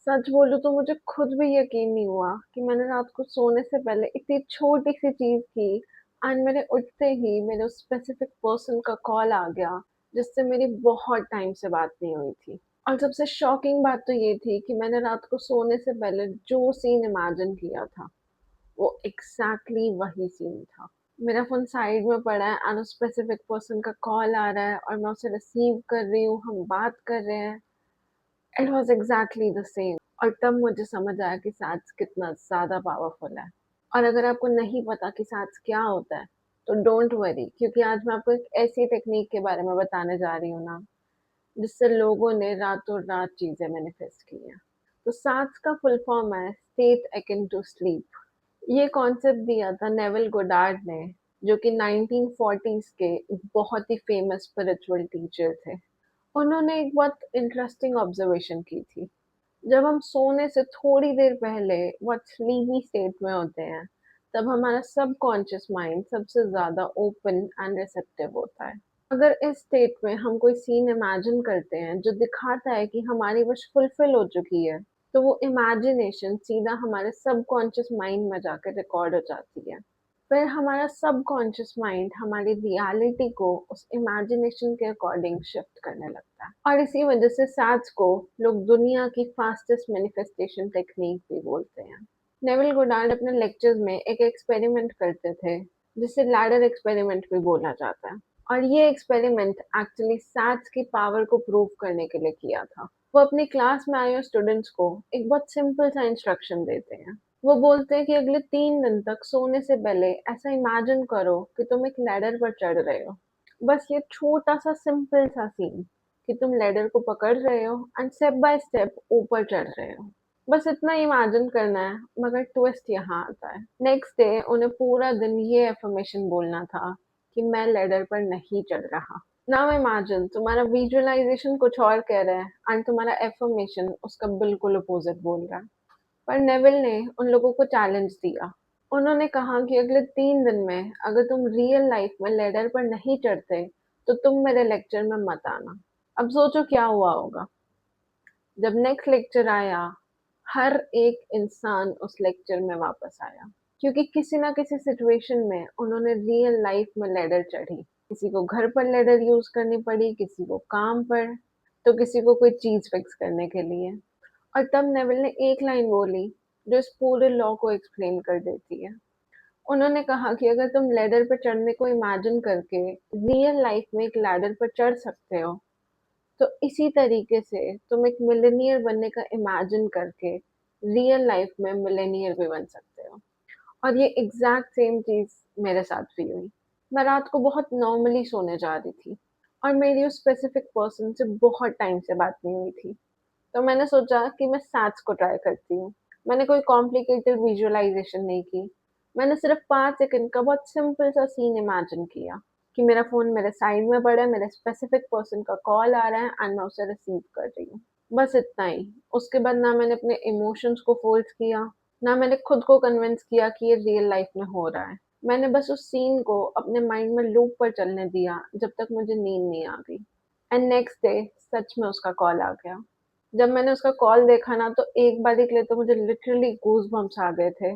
सच बोलूँ तो मुझे खुद भी यकीन नहीं हुआ कि मैंने रात को सोने से पहले इतनी छोटी-सी चीज़ की एंड मेरे उठते ही मेरे उस स्पेसिफिक पर्सन का कॉल आ गया, जिससे मेरी बहुत टाइम से बात नहीं हुई थी। और सबसे शॉकिंग बात तो ये थी कि मैंने रात को सोने से पहले जो सीन इमेजिन किया था, वो एग्ज़ैक्टली वही सीन था। मेरा फ़ोन साइड में पड़ा है एंड उस स्पेसिफिक पर्सन का कॉल आ रहा है और मैं उसे रिसीव कर रही हूँ, हम बात कर रहे हैं। It was exactly the same. और तब मुझे समझ आया कि साँस कितना ज़्यादा पावरफुल है। और अगर आपको नहीं पता कि साँस क्या होता है, तो डोंट वरी, क्योंकि आज मैं आपको एक ऐसी टेक्नीक के बारे में बताने जा रही हूँ ना, जिससे लोगों ने रातों-रात चीज़ें मैनिफेस्ट की हैं। तो साँस का फुल फॉर्म है स्टेट अकिन टू स्लीप। ये कॉन्सेप्ट दिया था नेविल गोडार्ड ने, जो कि 1940s के एक बहुत ही फेमस स्पिरिचुअल टीचर थे। उन्होंने एक बहुत इंटरेस्टिंग ऑब्जर्वेशन की थी। जब हम सोने से थोड़ी देर पहले बहुत स्लीपी स्टेट में होते हैं, तब हमारा सबकॉन्शियस माइंड सबसे ज़्यादा ओपन एंड रिसेप्टिव होता है। अगर इस स्टेट में हम कोई सीन इमेजिन करते हैं जो दिखाता है कि हमारी विश फुलफिल हो चुकी है, तो वो इमेजिनेशन सीधा हमारे सबकॉन्शियस माइंड में जाकर रिकॉर्ड हो जाती है। फिर हमारा सबकॉन्शियस माइंड हमारी रियलिटी को उस इमेजिनेशन के अकॉर्डिंग शिफ्ट करने लगता है। और इसी वजह से सैड्स को लोग दुनिया की फास्टेस्ट मैनिफेस्टेशन टेक्निक भी बोलते हैं। नेविल गोडार्ड अपने लेक्चर्स में एक एक्सपेरिमेंट करते थे, जिसे लैडर एक्सपेरिमेंट भी बोला जाता है। और ये एक्सपेरिमेंट एक्चुअली सैड्स की पावर को प्रूव करने के लिए किया था। वो अपनी क्लास में आए हुए स्टूडेंट्स को एक बहुत सिंपल सा इंस्ट्रक्शन देते हैं। वो बोलते हैं कि अगले 3 दिन तक सोने से पहले ऐसा इमेजिन करो कि तुम एक लैडर पर चढ़ रहे हो। बस ये छोटा-सा सिंपल सा सीन कि तुम लैडर को पकड़ रहे हो एंड स्टेप बाय स्टेप ऊपर चढ़ रहे हो। बस इतना इमेजिन करना है, मगर ट्विस्ट यहाँ आता है। नेक्स्ट डे उन्हें पूरा दिन ये अफ़र्मेशन बोलना था कि मैं लैडर पर नहीं चढ़ रहा। नाउ इमेजिन तुम्हारा विजुअलाइज़ेशन कुछ और कह रहा है एंड तुम्हारा अफ़र्मेशन उसका बिल्कुल अपोज़िट बोल रहा है। पर नेविल ने उन लोगों को चैलेंज दिया। उन्होंने कहा कि अगले 3 दिन में अगर तुम रियल लाइफ में लैडर पर नहीं चढ़ते, तो तुम मेरे लेक्चर में मत आना। अब सोचो क्या हुआ होगा? जब नेक्स्ट लेक्चर आया, हर एक इंसान उस लेक्चर में वापस आया, क्योंकि किसी ना किसी सिचुएशन में उन्होंने रियल लाइफ में लैडर चढ़ी। किसी को घर पर लैडर यूज़ करनी पड़ी, किसी को काम पर, तो किसी को कोई चीज़ फिक्स करने के लिए। और तब नेविल ने एक लाइन बोली जो इस पूरे लॉ को एक्सप्लेन कर देती है। उन्होंने कहा कि अगर तुम लैडर पर चढ़ने को इमेजिन करके रियल लाइफ में एक लैडर पर चढ़ सकते हो, तो इसी तरीके से तुम एक मिलियनेयर बनने का इमेजिन करके रियल लाइफ में मिलियनेयर भी बन सकते हो। और ये एग्जैक्ट सेम चीज मेरे साथ भी हुई। मैं रात को बहुत नॉर्मली सोने जा रही थी और मेरी उस स्पेसिफिक पर्सन से बहुत टाइम से बात नहीं हुई थी। तो मैंने सोचा कि मैं सैट्स को ट्राई करती हूँ। मैंने कोई कॉम्प्लिकेटेड विजुअलाइजेशन नहीं की। मैंने सिर्फ 5 सेकंड का बहुत सिंपल सा सीन इमेजिन किया कि मेरा फ़ोन मेरे साइड में पड़ा है, मेरे स्पेसिफिक पर्सन का कॉल आ रहा है एंड मैं उसे रिसीव कर रही हूँ। बस इतना ही। उसके बाद ना मैंने अपने इमोशंस को फ़ोर्स किया, ना मैंने खुद को कन्विंस किया कि ये रियल लाइफ़ में हो रहा है। मैंने बस उस सीन को अपने माइंड में लूप पर चलने दिया जब तक मुझे नींद नहीं आ गई। एंड नेक्स्ट डे सच में उसका कॉल आ गया। जब मैंने उसका कॉल देखा ना, तो एक बारी के लिए तो मुझे लिटरली गूज़बम्प्स आ गए थे,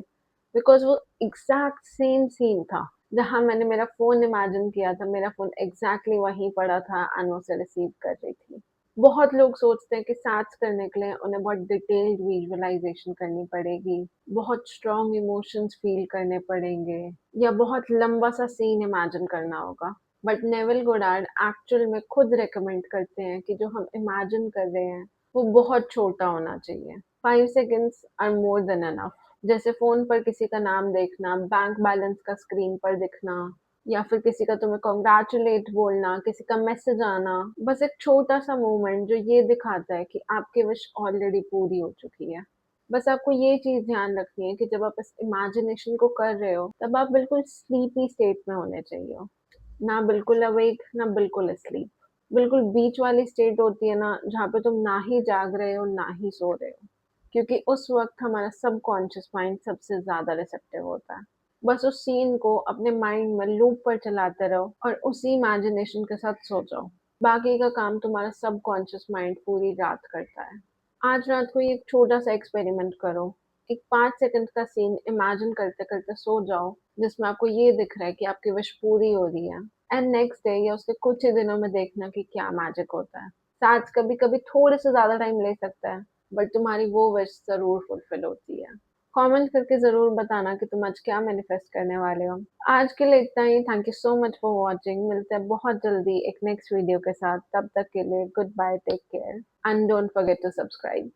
बिकॉज़ वो एग्ज़ैक्ट सेम सीन था। जहाँ मैंने मेरा फ़ोन इमेजिन किया था, मेरा फ़ोन एग्ज़ैक्टली वहीं पड़ा था एंड मैं उसे रिसीव कर रही थी। बहुत लोग सोचते हैं कि साथ करने के लिए उन्हें बहुत डिटेल्ड विजुअलाइज़ेशन करनी पड़ेगी, बहुत स्ट्रॉन्ग इमोशंस फ़ील करने पड़ेंगे या बहुत लंबा-सा सीन इमेजिन करना होगा। बट नेविल गोडार्ड एक्चुअल में खुद रिकमेंड करते हैं कि जो हम इमेजिन कर रहे हैं, वो बहुत छोटा होना चाहिए। 5 seconds are more than enough. जैसे फ़ोन पर किसी का नाम देखना, बैंक बैलेंस का स्क्रीन पर दिखना या फिर किसी का तुम्हें कांग्रेचुलेट बोलना, किसी का मैसेज आना, बस एक छोटा-सा मोमेंट जो ये दिखाता है कि आपकी विश ऑलरेडी पूरी हो चुकी है। बस आपको ये चीज़ ध्यान रखनी है कि जब आप इस इमेजिनेशन को कर रहे हो, तब आप बिल्कुल स्लीपी स्टेट में होने चाहिए हो। ना बिल्कुल अवेक, ना बिल्कुल अस्लीप। बिल्कुल बीच वाली स्टेट होती है ना, जहाँ पे तुम ना ही जाग रहे हो, ना ही सो रहे हो। क्योंकि उस वक़्त हमारा सबकॉन्शियस माइंड सबसे ज़्यादा रिसेप्टिव होता है। बस उस सीन को अपने माइंड में लूप पर चलाते रहो और उसी इमेजिनेशन के साथ सो जाओ। बाकी का काम तुम्हारा सबकॉन्शियस माइंड पूरी रात करता है। आज रात को ये एक छोटा-सा एक्सपेरिमेंट करो। एक 5 सेकंड का सीन इमेजिन करते-करते सो जाओ, जिसमें आपको ये दिख रहा है कि आपकी विश पूरी हो रही है। एंड नेक्स्ट डे या उसके कुछ ही दिनों में देखना कि क्या मैजिक होता है। साथ कभी-कभी थोड़े से ज़्यादा टाइम ले सकता है, बट तुम्हारी वो विश ज़रूर फुलफिल होती है। कमेंट करके ज़रूर बताना कि तुम आज क्या मैनिफेस्ट करने वाले हो। आज के लिए इतना ही। Thank you so much for watching. मिलते हैं बहुत जल्दी एक नेक्स्ट वीडियो के साथ। तब तक के लिए good bye, take care and don't forget to subscribe.